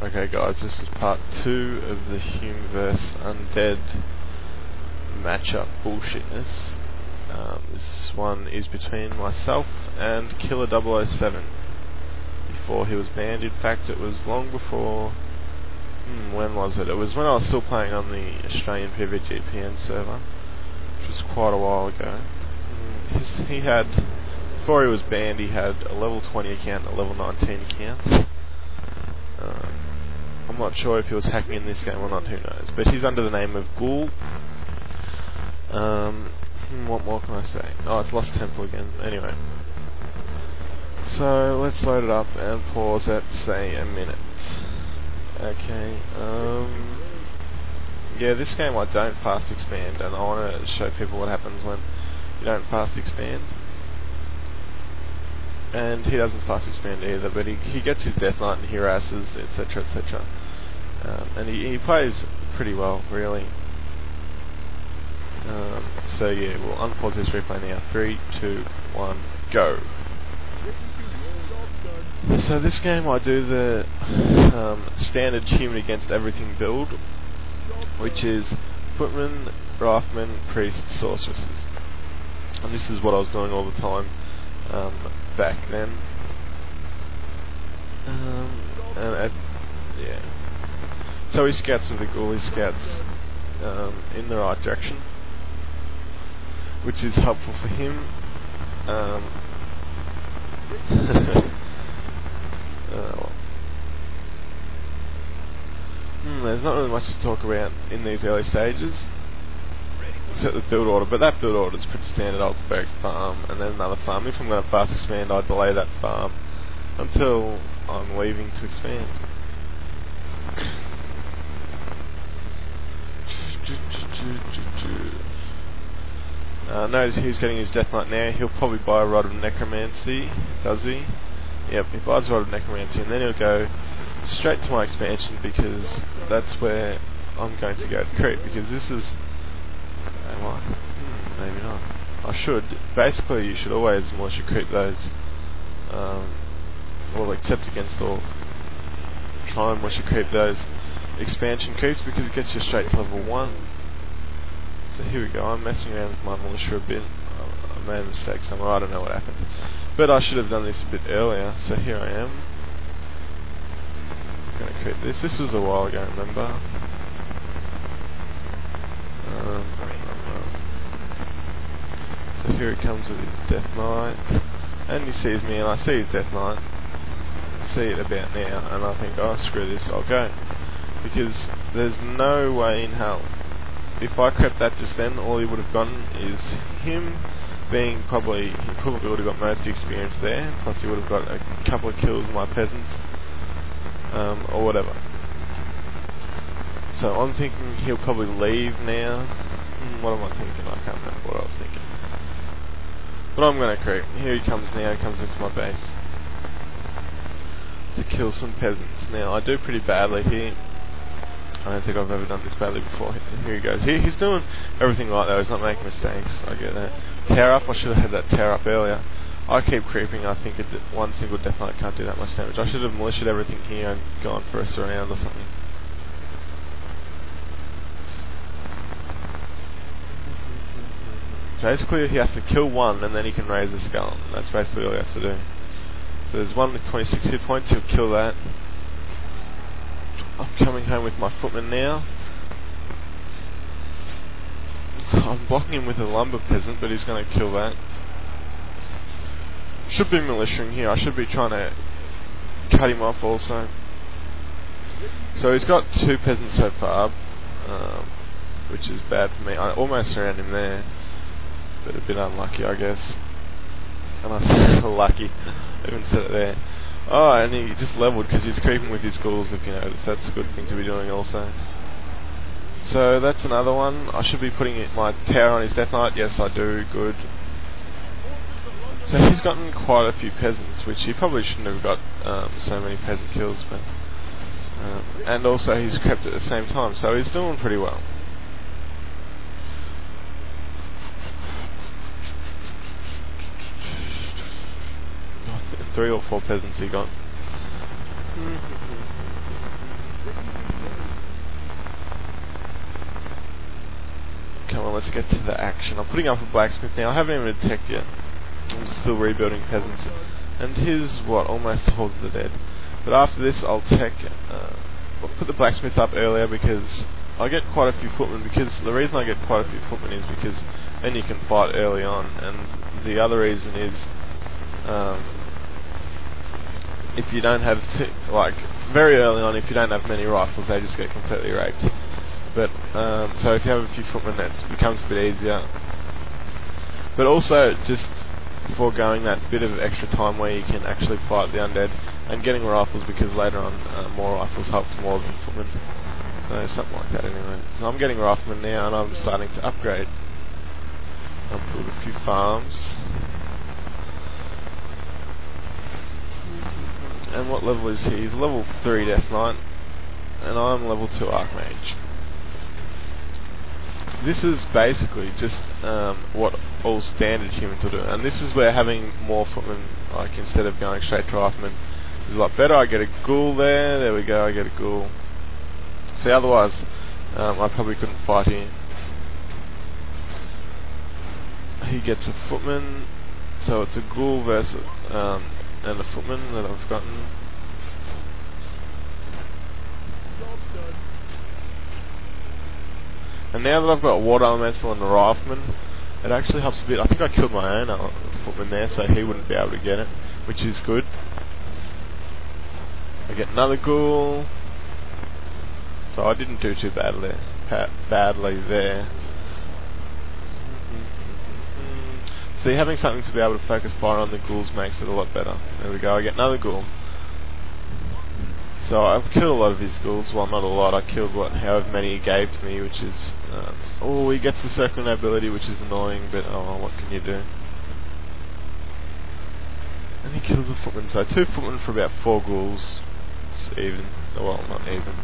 Okay guys, this is part 2 of the Humeverse Undead matchup bullshitness. This one is between myself and Killer 007 before he was banned. In fact, it was long before... when was it? It was when I was still playing on the Australian PvGPN server, which was quite a while ago. He had... Before he was banned, he had a level 20 account and a level 19 account. I'm not sure if he was hacking in this game or not, who knows. But he's under the name of Ghoul. What more can I say? Oh, it's Lost Temple again. Anyway. So, let's load it up and pause at, say, a minute. Okay, yeah, this game I don't fast expand, and I want to show people what happens when you don't fast expand. And he doesn't fast expand either, but he gets his Death Knight and he harasses, etc, etc. And he plays pretty well, really. So yeah, we'll unpause this replay now. 3, 2, 1, go! So this game I do the standard human against everything build, which is Footman, Rifleman, Priest, Sorceresses. And this is what I was doing all the time back then. Yeah. So he scouts with the Ghoul, he scouts in the right direction, which is helpful for him. There's not really much to talk about in these early stages, except the build order, but that build order is pretty standard. Ultibarracks farm, and then another farm. If I'm going to fast expand, I delay that farm until I'm leaving to expand. Notice he's getting his Death Knight now. He'll probably buy a Rod of Necromancy, does he? Yep, he buys a Rod of Necromancy, and then he'll go straight to my expansion, because that's where I'm going to go to creep, because this is... Am I? Maybe not. I should. Basically, you should always militia creep those, well, except against all, try and militia creep those expansion creeps, because it gets you straight to level 1. So here we go, I'm messing around with my militia a bit. I made a mistake somewhere, I don't know what happened. But I should have done this a bit earlier, so here I am. I'm going to creep this. This was a while ago, remember? So here he comes with his Death Knight, and he sees me, and I see his Death Knight. I see it about now, and I think, oh screw this, I'll go. Because there's no way in hell. If I crept that just then, all he would have gotten is him being he probably would have got most of the experience there, plus he would have got a couple of kills of my peasants, or whatever. So I'm thinking he'll probably leave now. What am I thinking? I can't remember what I was thinking. But I'm going to creep. Here he comes now, he comes into my base to kill some peasants. Now, I do pretty badly here. I don't think I've ever done this badly before. Here he goes. He's doing everything right though, he's not making mistakes. I get that. Tower up, I should have had that tower up earlier. I keep creeping, I think one single Death Knight can't do that much damage. I should have militiaed everything here and gone for a surround or something. Basically he has to kill one and then he can raise a skull. That's basically all he has to do. So there's one with 26 hit points, he'll kill that. I'm coming home with my Footman now. I'm blocking him with a lumber peasant, but he's going to kill that. Should be militiaing here, I should be trying to cut him off also. So he's got 2 peasants so far, which is bad for me. I almost surround him there, but a bit unlucky I guess. And I said lucky, I even said it there. Oh, and he just leveled because he's creeping with his ghouls, if you notice. That's a good thing to be doing also. So that's another one. I should be putting my tower on his Death Knight. Yes, I do. Good. So he's gotten quite a few peasants, which he probably shouldn't have got so many peasant kills. But and also he's crept at the same time, so he's doing pretty well. 3 or 4 peasants he got. Come on, let's get to the action. I'm putting up a blacksmith now. I haven't even attacked yet. I'm still rebuilding peasants. And here's what almost holds the dead. But after this, I'll put the blacksmith up earlier because I get quite a few footmen. Because the reason I get quite a few footmen is because then you can fight early on. And the other reason is if you don't have very early on, if you don't have many rifles, they just get completely raped. But so if you have a few footmen, that becomes a bit easier. But also just foregoing that bit of extra time where you can actually fight the undead and getting rifles, because later on more rifles helps more than footmen. So something like that anyway. So I'm getting riflemen now and I'm starting to upgrade. I'll build a few farms. And what level is he? He's level 3 Death Knight and I'm level 2 Archmage. This is basically just what all standard humans will do, and this is where having more footmen, like instead of going straight to riflemen, is a lot better. I get a ghoul there we go, I get a ghoul. See, otherwise I probably couldn't fight here. He gets a footman, so it's a ghoul versus and a footman that I've gotten. And now that I've got Water Elemental and the Rifleman, it actually helps a bit. I think I killed my own footman there, so he wouldn't be able to get it, which is good. I get another ghoul, so I didn't do too badly there. See, having something to be able to focus fire on the ghouls makes it a lot better. There we go, I get another ghoul. So I've killed a lot of his ghouls. Well, not a lot. I killed however many he gave to me, which is oh, he gets the circle ability, which is annoying, but oh, what can you do? And he kills a footman. So 2 footmen for about 4 ghouls. It's even. Well, not even.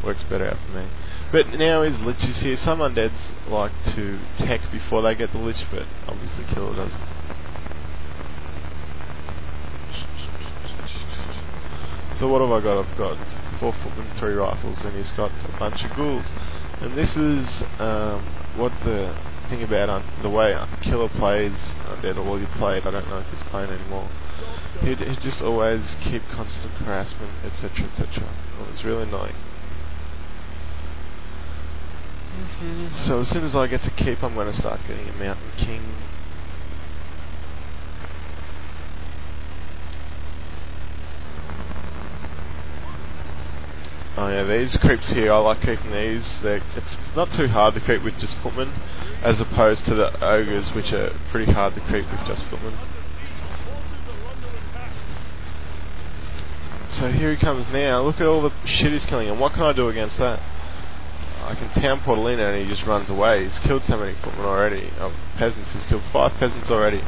Works better out for me. But now his lich is here. Some undeads like to tech before they get the lich, but obviously Killer doesn't. So what have I got? I've got 4 footmen, 3 rifles, and he's got a bunch of ghouls. And this is what the thing about the way Killer plays Undead, or he played, I don't know if he's playing anymore. He'd just always keep constant harassment, etc, etc. Well, it's really annoying. So as soon as I get to keep, I'm going to start getting a Mountain King. Oh yeah, these creeps here, I like keeping these. It's not too hard to creep with just footmen, as opposed to the ogres, which are pretty hard to creep with just footmen. So here he comes now. Look at all the shit he's killing, and what can I do against that? I can town portal in and he just runs away. He's killed so many footmen already. Peasants, he's killed 5 peasants already.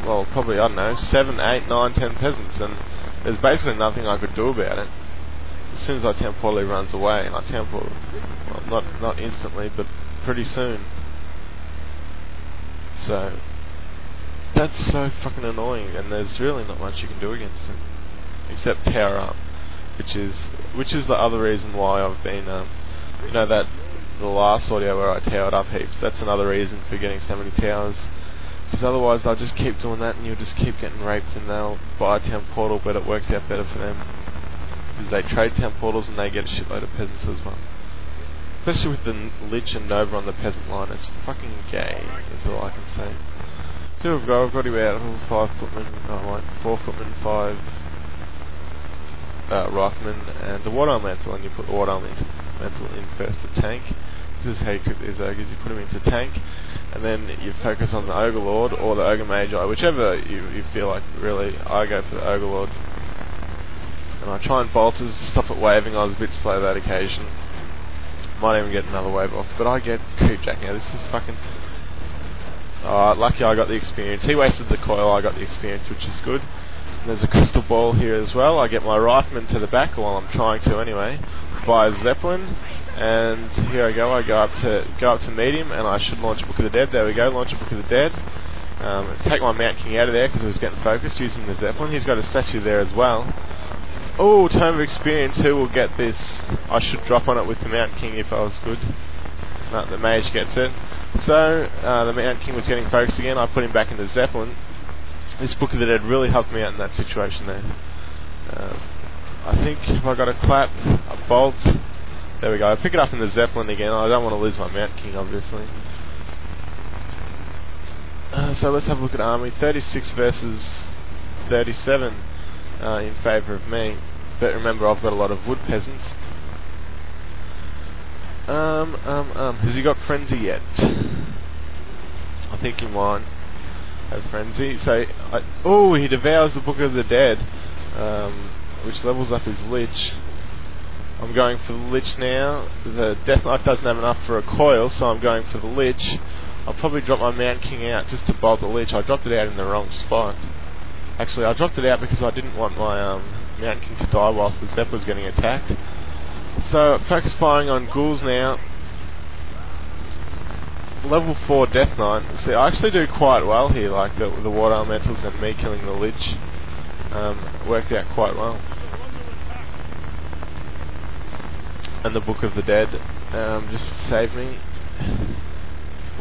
Well, probably, I don't know, 7, 8, 9, 10 peasants, and there's basically nothing I could do about it. As soon as I town portal, he runs away, and I town portal, well, not instantly, but pretty soon. So that's so fucking annoying, and there's really not much you can do against him, except tower up, which is the other reason why I've been, you know, that the last audio where I towered up heaps. That's another reason for getting so many towers, because otherwise they'll just keep doing that, and you'll just keep getting raped, and they'll buy a town portal, but it works out better for them. Because they trade town portals and they get a shitload of peasants as well. Especially with the Lich and Nova on the peasant line, it's fucking gay, that's all I can say. So I've got about 5 footmen, 4 footmen, 5 riflemen, and the Water Elemental, and you put the Water Elemental in first to tank. This is how you cook these ogres, you put them into tank, and then you focus on the Ogre Lord or the Ogre Magi, whichever you feel like. Really, I go for the Ogre Lord. And I try and bolt to stop it waving. I was a bit slow that occasion. Might even get another wave off, but I get creepjack now. This is fucking... lucky I got the experience. He wasted the coil, I got the experience, which is good. And there's a crystal ball here as well. I get my rifleman to the back, while I'm trying to anyway, by a Zeppelin. And here I go up to meet him, and I should launch Book of the Dead. There we go, launch a Book of the Dead. Take my Mount King out of there because he was getting focused using the Zeppelin. He's got a statue there as well. Oh, Tome of Experience, who will get this? I should drop on it with the Mountain King if I was good. No, the mage gets it. So, the Mountain King was getting focused again. I put him back into Zeppelin. This Book of the Dead really helped me out in that situation there. I think if I got a clap, a bolt, there we go. I pick it up in the Zeppelin again. I don't want to lose my Mountain King, obviously. So let's have a look at army. 36 versus 37 in favour of me. But remember, I've got a lot of wood peasants. Has he got Frenzy yet? I think he might have Frenzy. So, oh, he devours the Book of the Dead, which levels up his Lich. I'm going for the Lich now. The Death Knight doesn't have enough for a coil, so I'm going for the Lich. I'll probably drop my Mountain King out just to bolt the Lich. I dropped it out in the wrong spot. Actually, I dropped it out because I didn't want my Mountain King to die whilst the Zepp was getting attacked. So, focus firing on ghouls now. Level 4 Death Knight. See, I actually do quite well here, like the Water Elementals and me killing the Lich. Worked out quite well. And the Book of the Dead just saved me.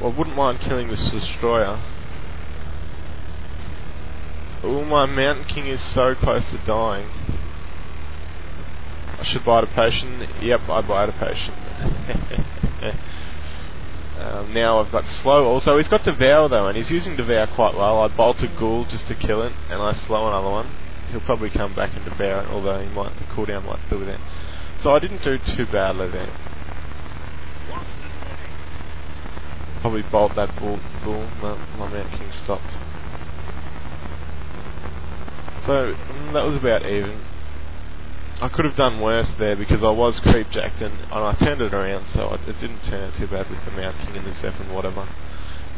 Well, I wouldn't mind killing this Destroyer. Oh, my Mountain King is so close to dying. I should buy a potion. Yep, I buy a potion. Now I've got Slow also. He's got Devour though, and he's using Devour quite well. I bolt a ghoul just to kill it, and I slow another one. He'll probably come back and Devour it, although he might, the cooldown might still be there. So I didn't do too badly there. Probably bolt that bull. No, my Mountain King stopped. So that was about even. I could have done worse there because I was creepjacked and I turned it around, so it didn't turn out too bad with the Mountain King and the Zeph and whatever.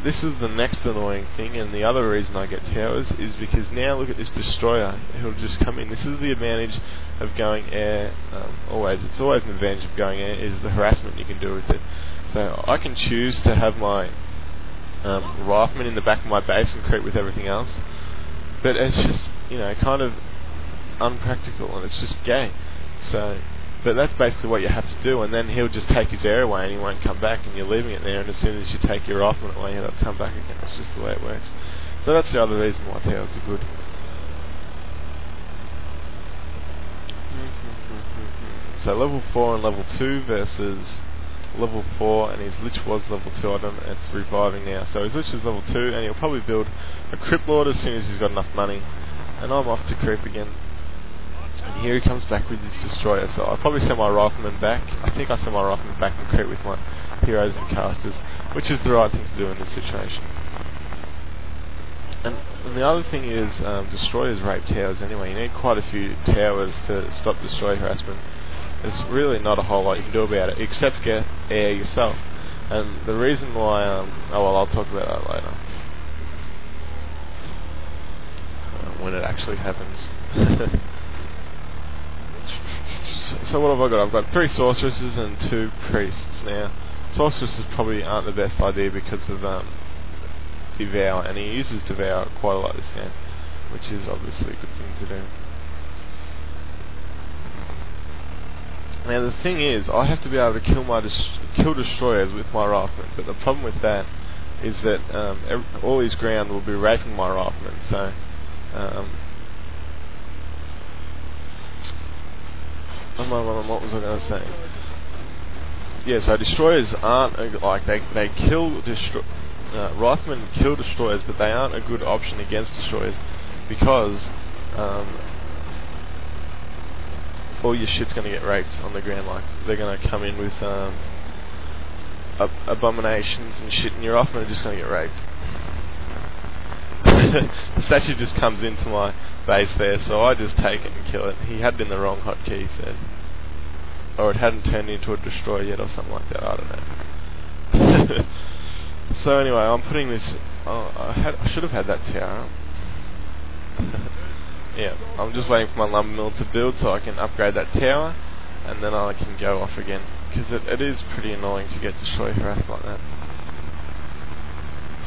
This is the next annoying thing, and the other reason I get towers is because now look at this Destroyer. He'll just come in. This is the advantage of going air. Always, it's always an advantage of going air, is the harassment you can do with it. So I can choose to have my Rifleman in the back of my base and creep with everything else, but it's just, you know, kind of unpractical, and it's just gay. So, but that's basically what you have to do, and then he'll just take his air away and he won't come back, and you're leaving it there, and as soon as you take your Rifleman away, he'll come back again. It's just the way it works. So that's the other reason why towers are good. So level 4 and level 2 versus level 4, and his Lich was level 2, I don't know, it's reviving now. So his Lich is level 2, and he'll probably build a Crypt Lord as soon as he's got enough money. And I'm off to creep again. And here he comes back with his Destroyer, so I'll probably send my Rifleman back. I think I send my Rifleman back and creep with my heroes and casters, which is the right thing to do in this situation. And the other thing is, Destroyers rape towers anyway. You need quite a few towers to stop Destroyer harassment. There's really not a whole lot you can do about it, except get air yourself. And the reason why, oh well, I'll talk about that later. When it actually happens. So what have I got? I've got 3 Sorceresses and 2 Priests now. Sorceresses probably aren't the best idea because of Devour, and he uses Devour quite a lot this game, which is obviously a good thing to do. Now the thing is, I have to be able to kill Destroyers with my Rifleman, but the problem with that is that all his ground will be raping my Rifleman, so what was I going to say? Yeah, so Destroyers aren't like they kill Riflemen kill Destroyers, but they aren't a good option against Destroyers because all your shit's going to get raped on the ground. Like they're going to come in with abominations and shit, and your Riflemen are just going to get raped. The statue just comes into my base there, so I just take it and kill it. He had it in the wrong hotkey, he said. Or it hadn't turned into a Destroyer yet or something like that, I don't know. So anyway, I'm putting this... I should have had that tower up. Yeah, I'm just waiting for my lumber mill to build so I can upgrade that tower, and then I can go off again. Because it is pretty annoying to get Destroyer harassed like that.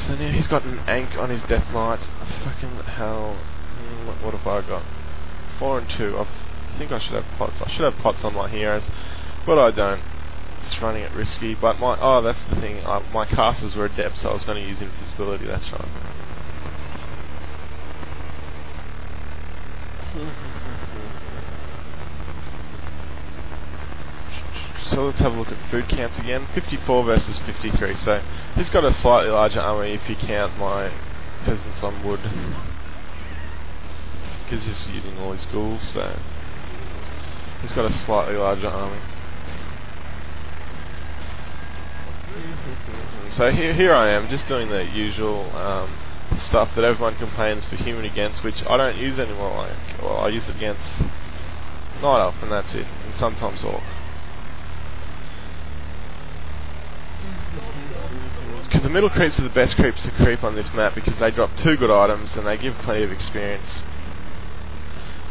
So now he's got an Ankh on his Death Knight. Fucking hell. What have I got? 4 and 2. I think I should have pots. I should have pots on my heroes, but I don't. It's running it risky. But that's the thing. My casters were adept, so I was going to use invisibility. That's right. So let's have a look at food camps again. 54 versus 53. So he's got a slightly larger army if you count my peasants on wood, because he's using all his ghouls. So he's got a slightly larger army. So here I am, just doing the usual stuff that everyone complains for human against, which I don't use anymore. Well, I use it against Night Elf, and that's it, and sometimes Orc. The middle creeps are the best creeps to creep on this map because they drop 2 good items and they give plenty of experience.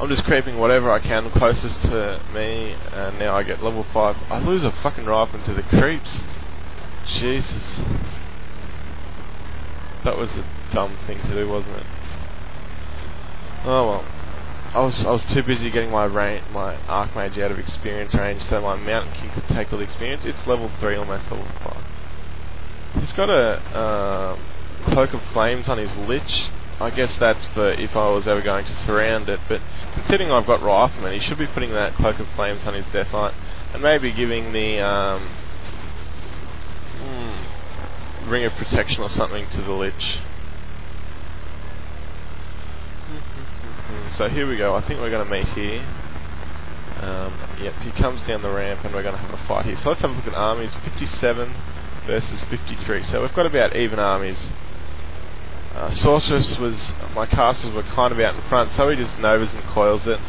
I'm just creeping whatever I can closest to me, and now I get level 5. I lose a fucking rifle to the creeps. Jesus. That was a dumb thing to do, wasn't it? Oh well. I was too busy getting my Archmage out of experience range so my Mountain King could take all the experience. It's level 3, almost level 5. He's got a Cloak of Flames on his Lich. I guess that's for if I was ever going to surround it, but considering I've got Rifleman, he should be putting that Cloak of Flames on his Death Knight, and maybe giving the Ring of Protection or something to the Lich. So here we go, I think we're going to meet here. Yep, he comes down the ramp and we're going to have a fight here. So let's have a look at armies. 57 versus 53, so we've got about even armies. Sorceress my castles were kind of out in front, so he just novas and coils it.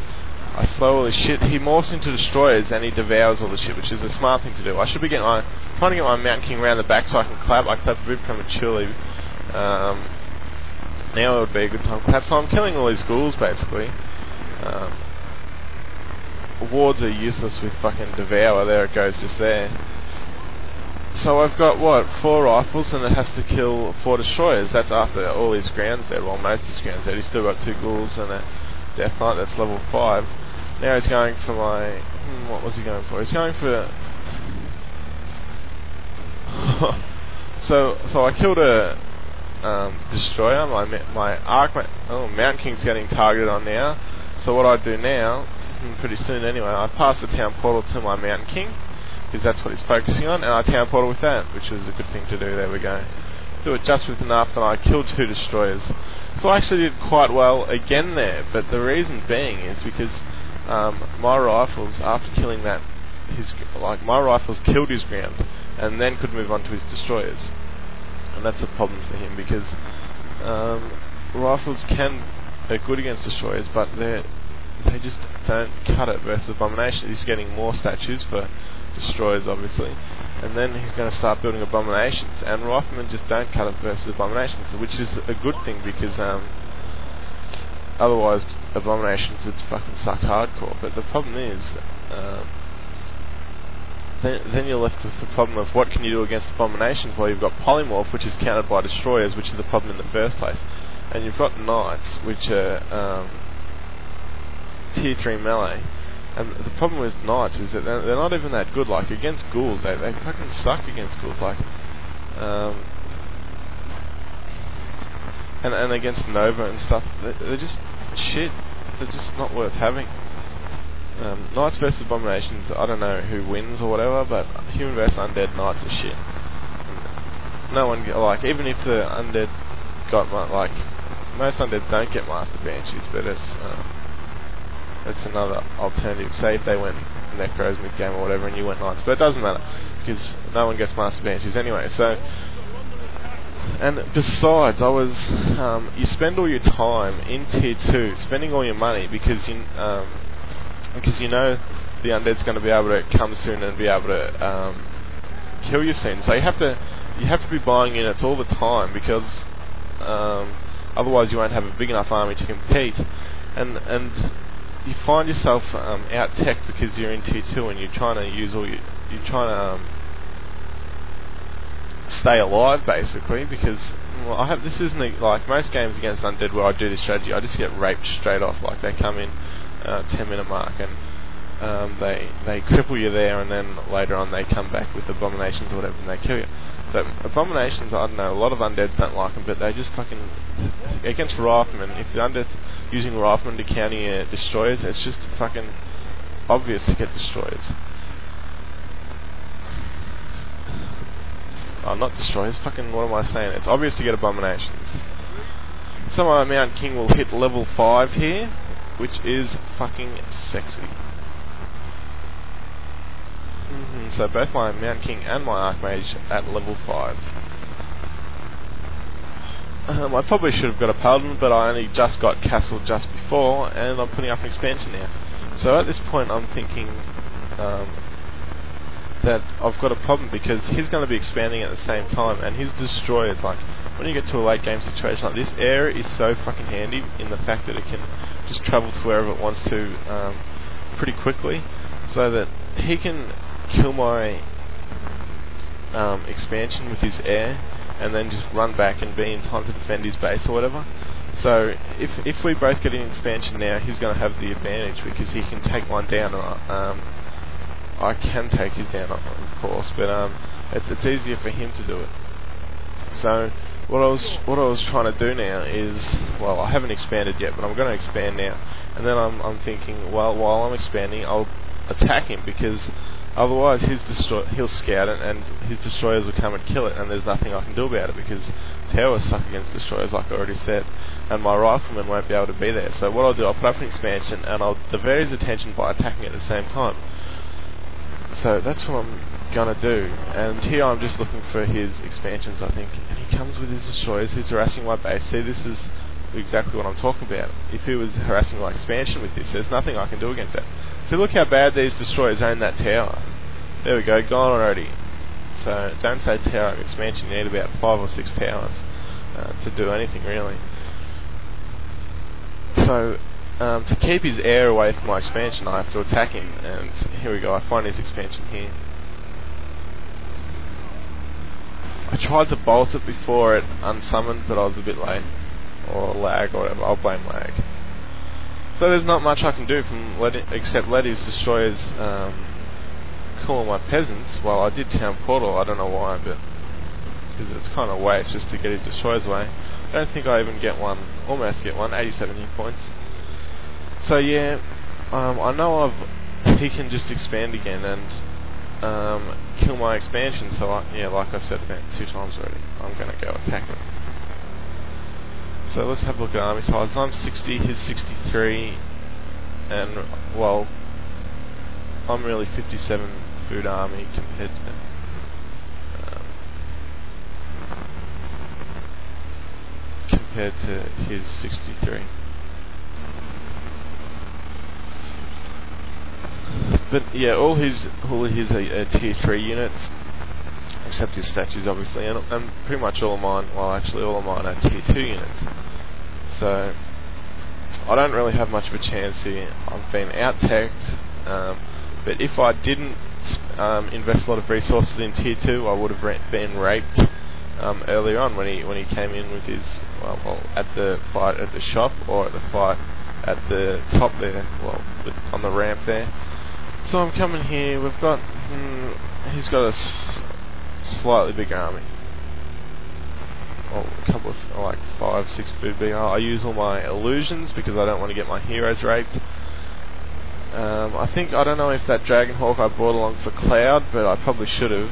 I slow all his shit. He morphs into destroyers and he devours all the shit, which is a smart thing to do. I should be trying to get my Mountain King around the back so I can clap. I clap a bit prematurely. Now it would be a good time to clap, so I'm killing all these ghouls basically. Wards are useless with fucking devour. There it goes, just there. So I've got, what, 4 rifles and it has to kill 4 destroyers. That's after all his grounds there, well most of his grounds there. He's still got 2 ghouls and a Death Knight, that's level 5. Now he's going for my... what was he going for? He's going for... so I killed a destroyer, my Mountain King's getting targeted on now. So what I do now, pretty soon anyway, I pass the town portal to my Mountain King, because that's what he's focusing on, and I town portal with that, which was a good thing to do. There we go. Do it just with enough, and I killed 2 destroyers. So I actually did quite well again there, but the reason being is because my rifles, after killing that, my rifles killed his ground, and then could move on to his destroyers. And that's a problem for him, because rifles are good against destroyers, but they just don't cut it versus Abomination. He's getting more statues for destroyers obviously, and then he's going to start building Abominations, and Riflemen just don't cut it versus Abominations, which is a good thing because otherwise Abominations would fucking suck hardcore. But the problem is then you're left with the problem of what can you do against Abominations. Well, you've got Polymorph, which is countered by destroyers, which is the problem in the first place, and you've got Knights, which are tier 3 melee. And the problem with Knights is that they're not even that good. Like against ghouls, they fucking suck against ghouls. Like, and against Nova and stuff, they're just shit. They're just not worth having. Knights versus Abominations, I don't know who wins or whatever, but Human versus Undead Knights are shit. No one even if the Undead got most Undead don't get Master Banshees, but it's another alternative. Say if they went Necros mid-game or whatever and you went Knights, but it doesn't matter because no one gets Master Banshees anyway. So, and besides, you spend all your time in tier 2 spending all your money because you know the Undead's going to be able to come soon and be able to kill you soon. So you have to be buying units all the time because otherwise you won't have a big enough army to compete, and you find yourself out-teched because you're in tier 2 and you're trying to stay alive basically, because this isn't like most games against Undead where I do this strategy. I just get raped straight off, like they come in 10-minute mark, and they cripple you there, and then later on they come back with abominations or whatever and they kill you. So abominations, I don't know, a lot of undeads don't like them, but they just fucking, against riflemen, if the undead's using riflemen to counter your destroyers, it's just fucking obvious to get destroyers. Oh, not destroyers, fucking, what am I saying? It's obvious to get abominations. So my Mount King will hit level 5 here, which is fucking sexy. So both my Mount King and my Archmage at level 5. I probably should have got a Paladin, but I only just got Castle just before, and I'm putting up an expansion now. So at this point I'm thinking that I've got a problem, because he's going to be expanding at the same time, and his destroyers, like, when you get to a late game situation like this, air is so fucking handy in the fact that it can just travel to wherever it wants to pretty quickly, so that he can kill my expansion with his air and then just run back and be in time to defend his base or whatever. So if we both get an expansion now, he's going to have the advantage, because he can take one down. I can take his down, of course, but it's easier for him to do it. So what I was trying to do now is, well, I haven't expanded yet, but I'm going to expand now. And then I'm thinking, well, while I'm expanding, I'll attack him, because otherwise he'll scout it, and his destroyers will come and kill it, and there's nothing I can do about it, because towers suck against destroyers, like I already said, and my riflemen won't be able to be there. So what I'll do, I'll put up an expansion, and I'll divert his attention by attacking at the same time. So that's what I'm gonna do, and here I'm just looking for his expansions, I think, and he comes with his destroyers. He's harassing my base. See, this is exactly what I'm talking about. If he was harassing my expansion with this, there's nothing I can do against that. So look how bad these destroyers own that tower. There we go, gone already. So don't say tower expansion, you need about 5 or 6 towers to do anything really. So to keep his air away from my expansion, I have to attack him, and here we go, I find his expansion here. I tried to bolt it before it unsummoned, but I was a bit late, or lag, or whatever. I'll blame lag. So there's not much I can do except let his destroyers kill my peasants. Well, I did town portal, I don't know why, but because it's kind of waste just to get his destroyers away. I don't think I even get one, almost get one, 87 hit points. So yeah, I know he can just expand again and kill my expansion, so yeah, like I said about 2 times already, I'm going to go attack him. So let's have a look at army size. I'm 60, he's 63, and well, I'm really 57 food army compared to his 63. But yeah, all his are tier 3 units, except his statues obviously, and pretty much all of mine, well actually all of mine are tier 2 units. So I don't really have much of a chance here. I've been out-teched, but if I didn't invest a lot of resources in tier 2, I would have been raped earlier on when he came in with his, well at the fight at the shop, or at the fight at the top there, well on the ramp there. So I'm coming here, we've got, he's got a slightly bigger army. Well, a couple of, like 5, 6 food bigger. I use all my illusions because I don't want to get my heroes raped. I think, I don't know if that Dragonhawk I brought along for Cloud, but I probably should have.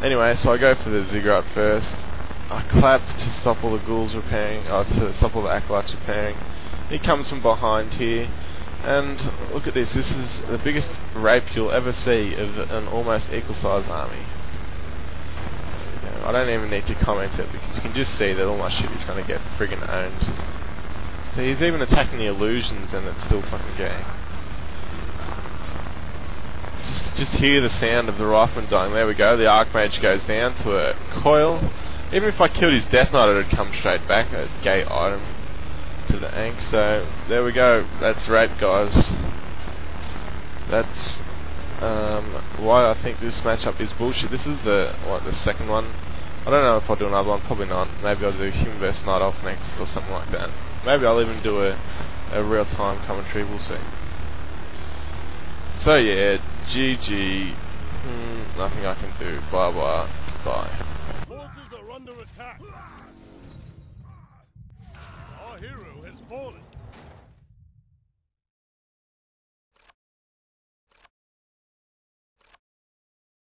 Anyway, so I go for the Ziggurat first. I clap to stop all the ghouls repairing, to stop all the acolytes repairing. He comes from behind here. And look at this, this is the biggest rape you'll ever see of an almost equal size army. You know, I don't even need to comment it, because you can just see that all my shit is going to get friggin' owned. So he's even attacking the illusions and it's still fucking gay. Just hear the sound of the rifleman dying. There we go, the Archmage goes down to a coil. Even if I killed his Death Knight, it would come straight back, a gay item to the Ankh. So there we go, that's rape, guys. That's why I think this matchup is bullshit. This is the second one. I don't know if I'll do another one, probably not. Maybe I'll do Human vs Night Elf next or something like that. Maybe I'll even do a real time commentary, we'll see. So yeah, GG. Nothing I can do. Bye bye. Bye. Forces are under attack. Our hero has fallen.